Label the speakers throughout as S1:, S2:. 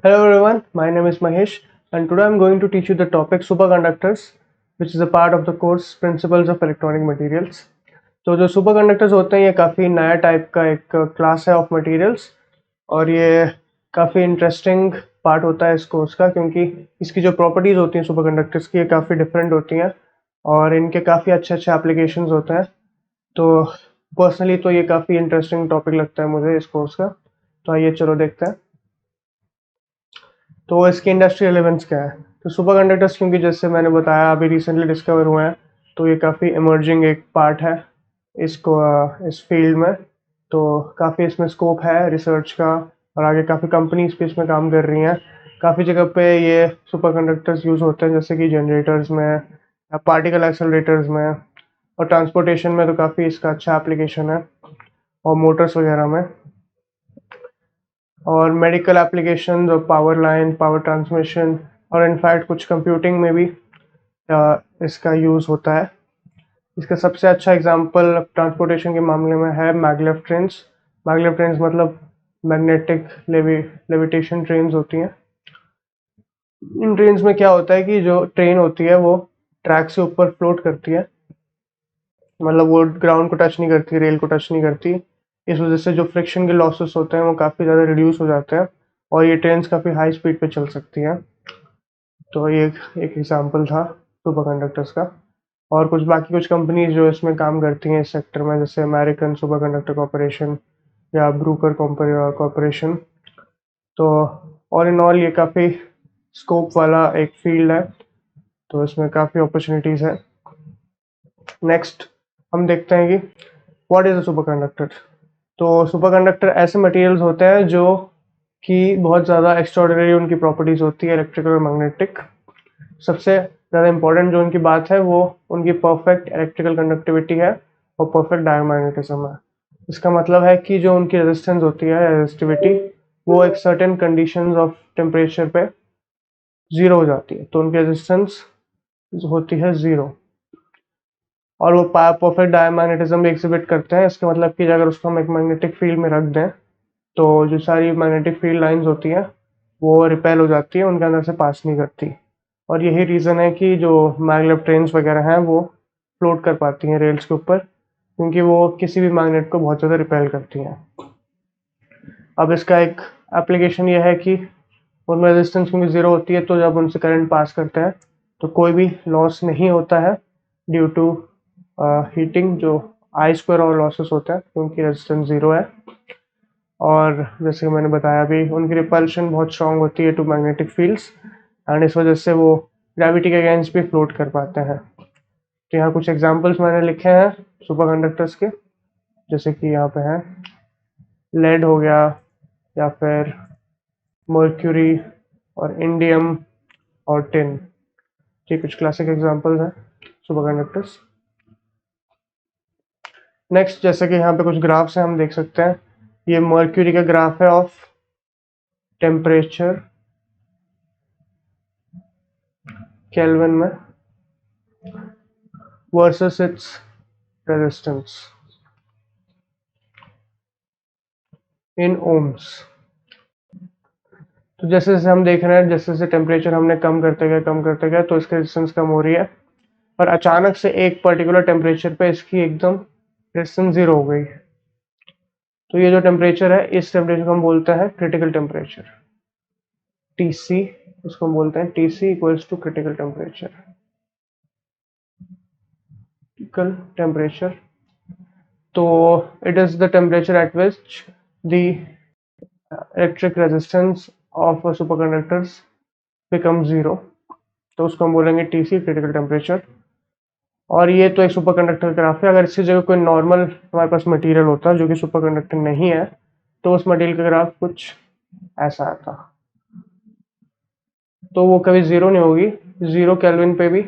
S1: Hello everyone, my name is Mahesh and today I'm going to teach you the topic superconductors which is a part of the course Principles of Electronic Materials. तो जो superconductors होते हैं ये काफ़ी नया type का एक class है ऑफ मटेरियल्स और ये काफ़ी इंटरेस्टिंग पार्ट होता है इस कोर्स का क्योंकि इसकी जो प्रॉपर्टीज़ होती हैं सुपरकंडक्टर्स की ये काफ़ी डिफरेंट होती हैं और इनके काफ़ी अच्छे अच्छे एप्लीकेशंस होते हैं। तो पर्सनली तो ये काफ़ी इंटरेस्टिंग टॉपिक लगता है मुझे इस कोर्स का। तो आइए चलो देखते हैं। तो इसकी इंडस्ट्री रेलेवेंस क्या है? तो सुपर कंडक्टर्स क्योंकि जैसे मैंने बताया अभी रिसेंटली डिस्कवर हुए हैं तो ये काफ़ी इमर्जिंग एक पार्ट है इसको इस फील्ड में। तो काफ़ी इसमें स्कोप है रिसर्च का और आगे काफ़ी कंपनीज भी इसमें काम कर रही हैं। काफ़ी जगह पे ये सुपर कंडक्टर्स यूज़ होते हैं जैसे कि जनरेटर्स में या पार्टिकल एक्सेलरेटर्स में और ट्रांसपोर्टेशन में तो काफ़ी इसका अच्छा एप्लीकेशन है और मोटर्स वगैरह में और मेडिकल एप्लीकेशन और पावर लाइन पावर ट्रांसमिशन और इनफैक्ट कुछ कंप्यूटिंग में भी इसका यूज़ होता है। इसका सबसे अच्छा एग्जांपल ट्रांसपोर्टेशन के मामले में है मैगलेव ट्रेन्स। मैगलेव ट्रेन्स मतलब मैग्नेटिक लेविटेशन ट्रेन्स होती हैं। इन ट्रेन्स में क्या होता है कि जो ट्रेन होती है वो ट्रैक से ऊपर फ्लोट करती है, मतलब वो ग्राउंड को टच नहीं करती, रेल को टच नहीं करती। इस वजह से जो फ्रिक्शन के लॉसेस होते हैं वो काफ़ी ज़्यादा रिड्यूस हो जाते हैं और ये ट्रेन्स काफ़ी हाई स्पीड पे चल सकती हैं। तो ये एक एग्जांपल था सुपर कंडक्टर्स का। और कुछ कंपनीज जो इसमें काम करती हैं इस सेक्टर में जैसे अमेरिकन सुपर कंडक्टर कॉरपोरेशन या ब्रूकर कॉरपोरेशन। तो ऑल इन ऑल ये काफ़ी स्कोप वाला एक फील्ड है, तो इसमें काफ़ी अपॉर्चुनिटीज़ है। नेक्स्ट हम देखते हैं कि what is a super conductor. तो सुपर कंडक्टर ऐसे मटेरियल्स होते हैं जो कि बहुत ज़्यादा एक्स्ट्राऑर्डिनरी उनकी प्रॉपर्टीज़ होती है इलेक्ट्रिकल और मैग्नेटिक। सबसे ज़्यादा इम्पोर्टेंट जो उनकी बात है वो उनकी परफेक्ट इलेक्ट्रिकल कंडक्टिविटी है और परफेक्ट डायोमैग्नेटिज्म है। इसका मतलब है कि जो उनकी रेजिस्टेंस होती है रेजिस्टिविटी वो एक सर्टेन कंडीशंस ऑफ टेम्परेचर पे ज़ीरो हो जाती है, तो उनकी रेजिस्टेंस होती है ज़ीरो और वो परफेक्ट डायोमैग्नेटिज्म भी एग्जिबिट करते हैं। इसका मतलब कि अगर उसको हम एक मैग्नेटिक फील्ड में रख दें तो जो सारी मैग्नेटिक फील्ड लाइंस होती हैं वो रिपेल हो जाती है, उनके अंदर से पास नहीं करती। और यही रीज़न है कि जो मैगलेव ट्रेन्स वगैरह हैं वो फ्लोट कर पाती हैं रेल्स के ऊपर क्योंकि वो किसी भी मैग्नेट को बहुत ज़्यादा रिपेल करती हैं। अब इसका एक एप्लीकेशन ये है कि उनमें रेजिस्टेंस क्योंकि ज़ीरो होती है तो जब उनसे करंट पास करते हैं तो कोई भी लॉस नहीं होता है ड्यू टू हीटिंग। जो आई स्क्वायर और लॉसेस होता है क्योंकि रेजिस्टेंस ज़ीरो है और जैसे कि मैंने बताया भी उनकी रिपल्शन बहुत स्ट्रांग होती है टू मैग्नेटिक फील्ड्स एंड इस वजह से वो ग्रेविटी के अगेंस्ट भी फ्लोट कर पाते हैं। तो यहाँ कुछ एग्जांपल्स मैंने लिखे हैं सुपर कंडक्टर्स के, जैसे कि यहाँ पे हैं लेड हो गया या फिर मर्क्यूरी और इंडियम और टिन। ये कुछ क्लासिक एग्जांपल्स हैं सुपर कंडक्टर्स। नेक्स्ट जैसे कि यहाँ पे कुछ ग्राफ्स हैं हम देख सकते हैं। ये मर्क्यूरी का ग्राफ है ऑफ टेम्परेचर केल्विन में versus its resistance in ohms. तो जैसे जैसे हम देख रहे हैं जैसे जैसे टेम्परेचर हमने कम करते गए तो इसकी रेजिस्टेंस कम हो रही है और अचानक से एक पर्टिकुलर टेम्परेचर पे इसकी एकदम रेजिस्टेंस ज़ीरो हो गई। तो ये जो टेम्परेचर है इस टेम्परेचर को हम बोलते हैं क्रिटिकल टेम्परेचर, टी सी। इसको हम बोलते हैं T C equals to critical temperature. Critical temperature तो it is the temperature at which the electric resistance of superconductors become zero. तो उसको हम बोलेंगे टी सी क्रिटिकल टेम्परेचर। और ये तो एक सुपर कंडक्टर ग्राफ है। अगर इसी जगह कोई नॉर्मल हमारे पास मटेरियल होता जो कि सुपर कंडक्टर नहीं है तो उस मटेरियल का ग्राफ कुछ ऐसा आता। तो वो कभी ज़ीरो नहीं होगी, ज़ीरो केल्विन पे भी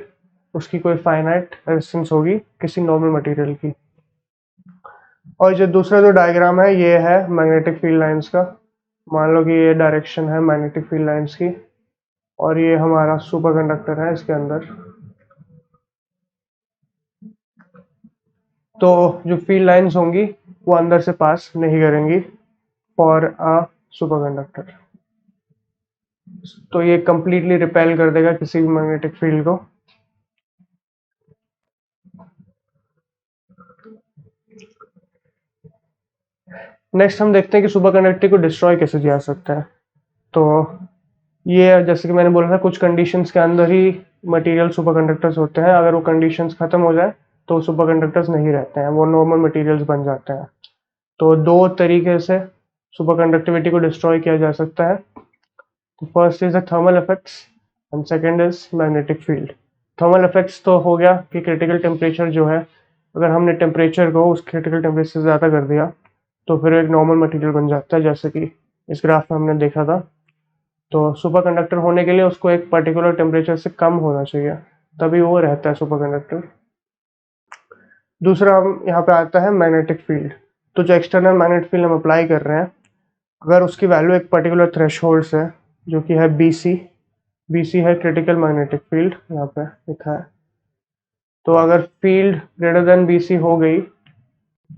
S1: उसकी कोई फाइनाइट रेजिस्टेंस होगी किसी नॉर्मल मटेरियल की। और जो दूसरा जो डायग्राम है ये है मैग्नेटिक फील्ड लाइंस का। मान लो कि ये डायरेक्शन है मैग्नेटिक फील्ड लाइंस की और ये हमारा सुपर कंडक्टर है इसके अंदर। तो जो फील्ड लाइंस होंगी वो अंदर से पास नहीं करेंगी फॉर अ सुपर कंडक्टर। तो ये कंप्लीटली रिपेल कर देगा किसी भी मैग्नेटिक फील्ड को। नेक्स्ट हम देखते हैं कि सुपर कंडक्टिविटी को डिस्ट्रॉय कैसे किया जा सकता है। तो ये जैसे कि मैंने बोला था, कुछ कंडीशंस के अंदर ही मटेरियल सुपर कंडक्टर्स होते हैं। अगर वो कंडीशंस खत्म हो जाए तो सुपर कंडक्टर्स नहीं रहते हैं, वो नॉर्मल मटेरियल्स बन जाते हैं। तो दो तरीके से सुपर कंडक्टिविटी को डिस्ट्रॉय किया जा सकता है। तो first is the thermal effects and second is magnetic field. Thermal effects तो हो गया कि क्रिटिकल टेम्परेचर जो है, अगर हमने टेम्परेचर को उस क्रिटिकल टेम्परेचर से ज़्यादा कर दिया तो फिर एक नॉर्मल मटेरियल बन जाता है, जैसे कि इस ग्राफ में हमने देखा था। तो सुपर कंडक्टर होने के लिए उसको एक पर्टिकुलर टेम्परेचर से कम होना चाहिए, तभी वो रहता है सुपर कंडक्टर। दूसरा हम यहाँ पे आता है मैग्नेटिक फील्ड। तो जो एक्सटर्नल मैग्नेटिक फील्ड हम अप्लाई कर रहे हैं, अगर उसकी वैल्यू एक पर्टिकुलर थ्रेशोल्ड से, जो कि है BC, BC है क्रिटिकल मैग्नेटिक फील्ड, यहाँ पे लिखा है। तो अगर फील्ड ग्रेटर देन BC हो गई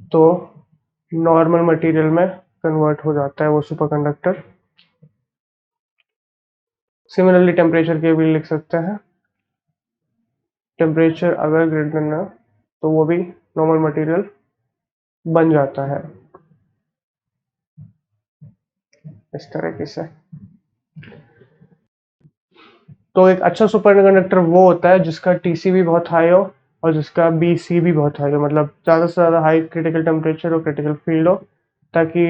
S1: तो नॉर्मल मटेरियल में कन्वर्ट हो जाता है वो सुपर कंडक्टर। सिमिलरली टेम्परेचर के भी लिख सकते हैं। टेम्परेचर अगर ग्रेटर देन है तो वो भी नॉर्मल मटेरियल बन जाता है इस तरीके से। तो एक अच्छा सुपर कंडक्टर वो होता है जिसका TC भी बहुत हाई हो और जिसका BC भी बहुत हाई हो, मतलब ज़्यादा से ज़्यादा हाई क्रिटिकल टेम्परेचर और क्रिटिकल फील्ड हो, ताकि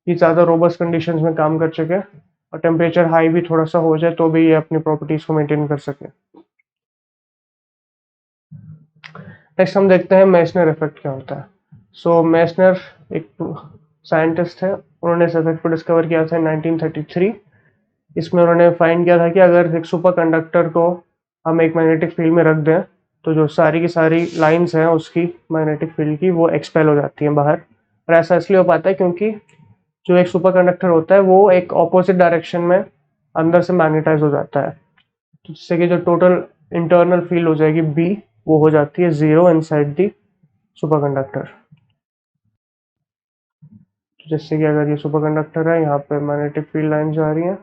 S1: ये ज़्यादा रोबस्ट कंडीशंस में काम कर सके, और टेम्परेचर हाई भी थोड़ा सा हो जाए तो भी ये अपनी प्रॉपर्टीज़ को मेंटेन कर सके। नेक्स्ट हम देखते हैं मेसनर इफेक्ट क्या होता है। सो मेसनर एक साइंटिस्ट है, उन्होंने इस इफेक्ट को डिस्कवर किया था 1933। इसमें उन्होंने फाइंड किया था कि अगर एक सुपर कंडक्टर को हम एक मैग्नेटिक फील्ड में रख दें तो जो सारी की सारी लाइंस हैं उसकी मैग्नेटिक फील्ड की, वो एक्सपेल हो जाती हैं बाहर। और ऐसा इसलिए हो पाता है क्योंकि जो एक सुपर कंडक्टर होता है वो एक ऑपोजिट डायरेक्शन में अंदर से मैग्नेटाइज हो जाता है, तो जिससे कि जो टोटल इंटरनल फील्ड हो जाएगी B, वो हो जाती है 0 इनसाइड दी सुपर कंडक्टर। जिससे कि अगर ये सुपर कंडक्टर है, यहाँ पे मैग्नेटिक फील्ड लाइन जा रही है,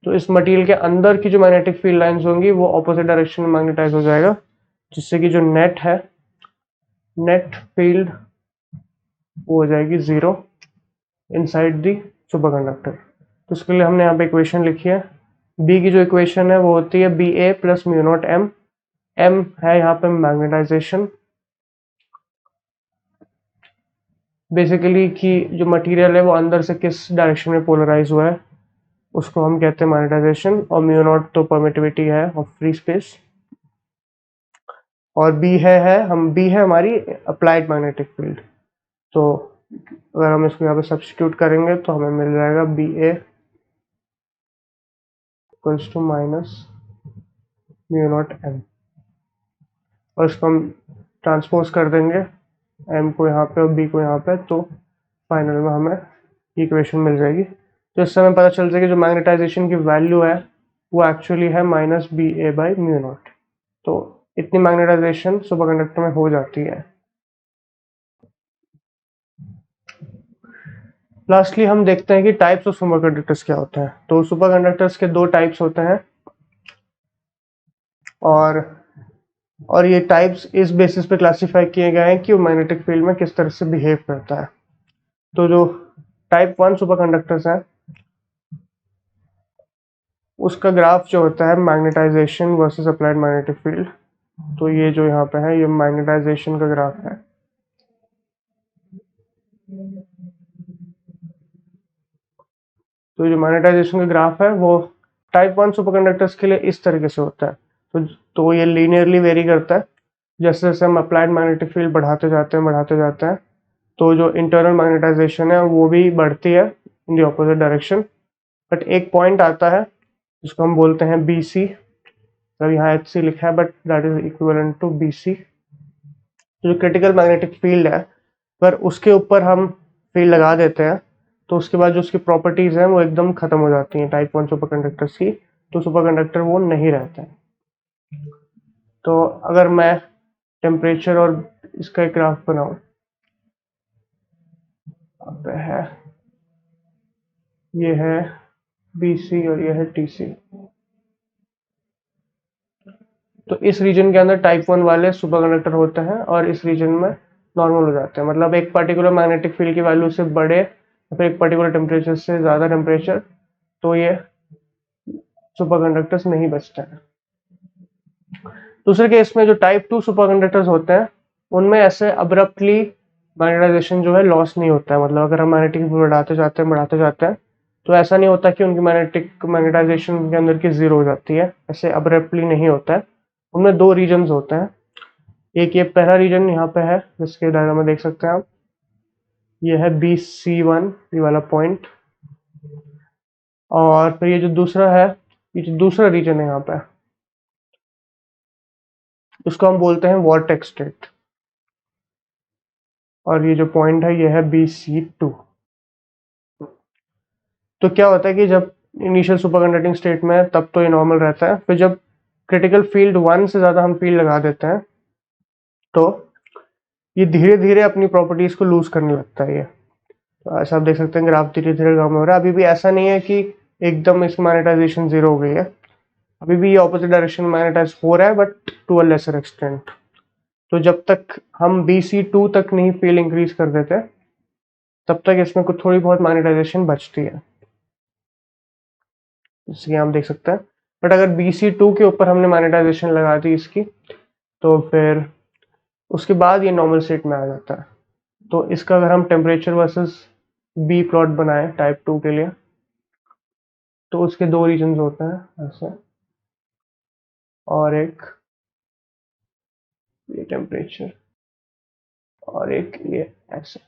S1: तो इस मटेरियल के अंदर की जो मैग्नेटिक फील्ड लाइंस होंगी वो ऑपोजिट डायरेक्शन में मैग्नेटाइज हो जाएगा, जिससे कि जो नेट है, नेट फील्ड, वो हो जाएगी 0 इनसाइड दी सुपर कंडक्टर। तो उसके लिए हमने यहाँ पे इक्वेशन लिखी है। बी की जो इक्वेशन है वो होती है BA plus mu not M। M है यहाँ पे मैग्नेटाइजेशन, बेसिकली कि जो मटेरियल है वो अंदर से किस डायरेक्शन में पोलराइज हुआ है, उसको हम कहते हैं मैग्नेटाइजेशन। और म्यू नॉट तो परमिटिविटी है ऑफ फ्री स्पेस। और बी है हमारी अप्लाइड मैग्नेटिक फील्ड। तो अगर हम इसको यहाँ पे सब्स्टिट्यूट करेंगे तो हमें मिल जाएगा BA equals to minus mu not M। और इसको हम ट्रांसपोज कर देंगे M को यहाँ पे और B को यहाँ पे, तो फाइनल में हमें इक्वेशन मिल जाएगी। तो इससे हमें पता चल जाएगा जो मैग्नेटाइजेशन की वैल्यू है वो एक्चुअली है minus BA by mu naught. तो इतनी मैग्नेटाइजेशन सुपर कंडक्टर में हो जाती है। लास्टली हम देखते हैं कि टाइप्स ऑफ सुपर कंडक्टर्स क्या होते हैं। तो सुपर कंडक्टर्स के दो टाइप्स होते हैं, और ये टाइप्स इस बेसिस पे क्लासिफाई किए गए हैं कि वो मैग्नेटिक फील्ड में किस तरह से बिहेव करता है। तो जो टाइप 1 सुपर कंडक्टर्स हैं उसका ग्राफ जो होता है magnetisation versus applied magnetic field. तो ये जो यहाँ पे है ये मैग्नेटाइजेशन का ग्राफ है। तो जो मैग्नेटाइजेशन का ग्राफ है वो टाइप 1 सुपरकंडक्टर्स के लिए इस तरीके से होता है। तो ये लीनियरली वेरी करता है, जैसे जैसे हम अप्लाइड मैग्नेटिक फील्ड बढ़ाते जाते हैं तो जो इंटरनल मैग्नेटाइजेशन है वो भी बढ़ती है in the opposite direction. But एक पॉइंट आता है जिसको हम बोलते हैं BC। तो यहाँ HC लिखा है but that is equivalent to BC। जो क्रिटिकल मैग्नेटिक फील्ड है, पर उसके ऊपर हम फील्ड लगा देते हैं तो उसके बाद जो उसकी प्रॉपर्टीज हैं वो एकदम खत्म हो जाती हैं टाइप 1 सुपर कंडक्टर्स की। तो सुपर कंडक्टर वो नहीं रहता है। तो अगर मैं टेम्परेचर और इसका एक ग्राफ बनाऊं, यहाँ पे है ये है BC और ये है TC। तो इस रीजन के अंदर टाइप 1 वाले सुपर कंडक्टर होते हैं और इस रीजन में नॉर्मल हो जाते हैं। मतलब एक पर्टिकुलर मैग्नेटिक फील्ड की वैल्यू से बड़े या फिर एक पर्टिकुलर टेम्परेचर से ज़्यादा टेम्परेचर, तो ये सुपर कंडक्टर्स नहीं बचते हैं। दूसरे केस में जो टाइप 2 सुपर कंडक्टर्स होते हैं उनमें ऐसे अब्रप्टली मैग्नेटाइजेशन जो है लॉस नहीं होता है। मतलब अगर हम मैग्नेटिक फील्ड बढ़ाते जाते हैं तो ऐसा नहीं होता कि उनकी मैग्नेटाइजेशन के अंदर की जीरो हो जाती है, ऐसे अब्रप्टली नहीं होता है। उनमें दो रीजन्स होते हैं। एक ये पहला रीजन यहाँ पे है जिसके डायग्राम में देख सकते हैं आप, ये है BC1, ये वाला पॉइंट। और फिर ये जो दूसरा है, ये जो दूसरा रीजन है यहाँ पे, उसको हम बोलते हैं वॉर्टेक्स स्टेट। और ये जो पॉइंट है ये है BC2। तो क्या होता है कि जब इनिशियल सुपर कंडक्टिंग स्टेट में है तब तो ये नॉर्मल रहता है, फिर जब क्रिटिकल फील्ड 1 से ज़्यादा हम फील्ड लगा देते हैं तो ये धीरे धीरे अपनी प्रॉपर्टीज को लूज करने लगता है। ये तो ऐसा आप देख सकते हैं ग्राफ धीरे धीरे कम हो रहा है। अभी भी ऐसा नहीं है कि एकदम इसकी मैग्नेटाइजेशन जीरो हो गई है, अभी भी ये ऑपोजिट डायरेक्शन में मैग्नेटाइज हो रहा है but to a lesser extent. तो जब तक हम BC2 तक नहीं फील्ड इंक्रीज कर देते तब तक इसमें कुछ थोड़ी बहुत मैग्नेटाइजेशन बचती है, जैसे आप देख सकते हैं। बट अगर BC2 के ऊपर हमने मैग्नेटाइजेशन लगा दी इसकी, तो फिर उसके बाद ये नॉर्मल स्टेट में आ जाता है। तो इसका अगर हम टेम्परेचर वर्सेस बी प्लॉट बनाए टाइप 2 के लिए, तो उसके दो रीजन्स होते हैं ऐसे, और एक ये टेम्परेचर और एक ये ऐसे।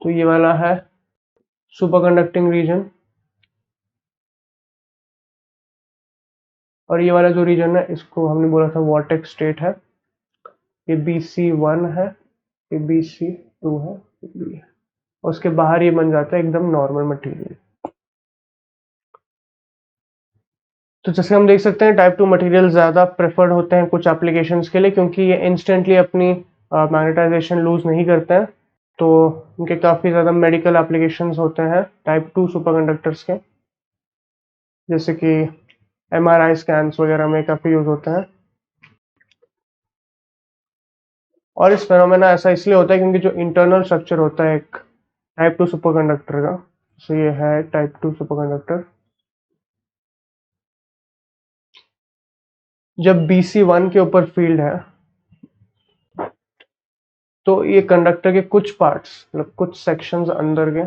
S1: तो ये वाला है सुपर कंडक्टिंग रीजन और ये वाला जो रीजन है इसको हमने बोला था वॉर्टेक्स स्टेट है। ये BC1 है, ये BC2 है, ये है। और उसके बाहर ये बन जाता है एकदम नॉर्मल मटेरियल। तो जैसे हम देख सकते हैं टाइप 2 मटेरियल ज़्यादा प्रेफर्ड होते हैं कुछ एप्लीकेशंस के लिए, क्योंकि ये इंस्टेंटली अपनी मैग्नेटाइजेशन लूज नहीं करते हैं। तो इनके काफ़ी ज़्यादा मेडिकल एप्लीकेशंस होते हैं टाइप 2 सुपरकंडक्टर्स के, जैसे कि MRI स्कैन्स वगैरह में काफ़ी यूज़ होते हैं। और इस फेनोमेना ऐसा इसलिए होता है क्योंकि जो इंटरनल स्ट्रक्चर होता है एक टाइप 2 सुपरकंडक्टर का, सो ये है टाइप 2 सुपरकंडक्टर। जब BC1 के ऊपर फील्ड है तो ये कंडक्टर के कुछ पार्ट्स, मतलब कुछ सेक्शंस अंदर के,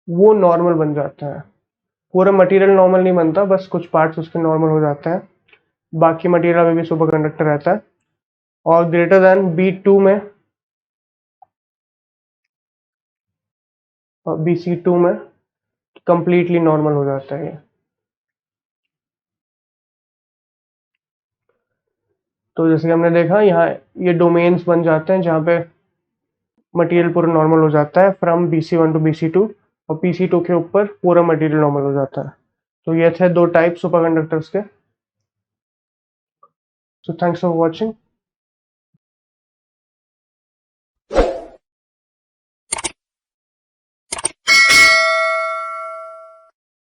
S1: वो नॉर्मल बन जाता है। पूरा मटेरियल नॉर्मल नहीं बनता, बस कुछ पार्ट्स उसके नॉर्मल हो जाते हैं, बाकी मटेरियल में भी सुपर कंडक्टर रहता है। और ग्रेटर देन B2 में और BC2 में कंप्लीटली नॉर्मल हो जाता है ये। तो जैसे कि हमने देखा यहाँ ये डोमेन्स बन जाते हैं जहाँ पे मटेरियल पूरा नॉर्मल हो जाता है फ्रॉम BC1 टू BC2, और BC2 के ऊपर पूरा मटेरियल नॉर्मल हो जाता है। तो ये थे दो टाइप सुपर कंडक्टर्स के। So thanks for watching.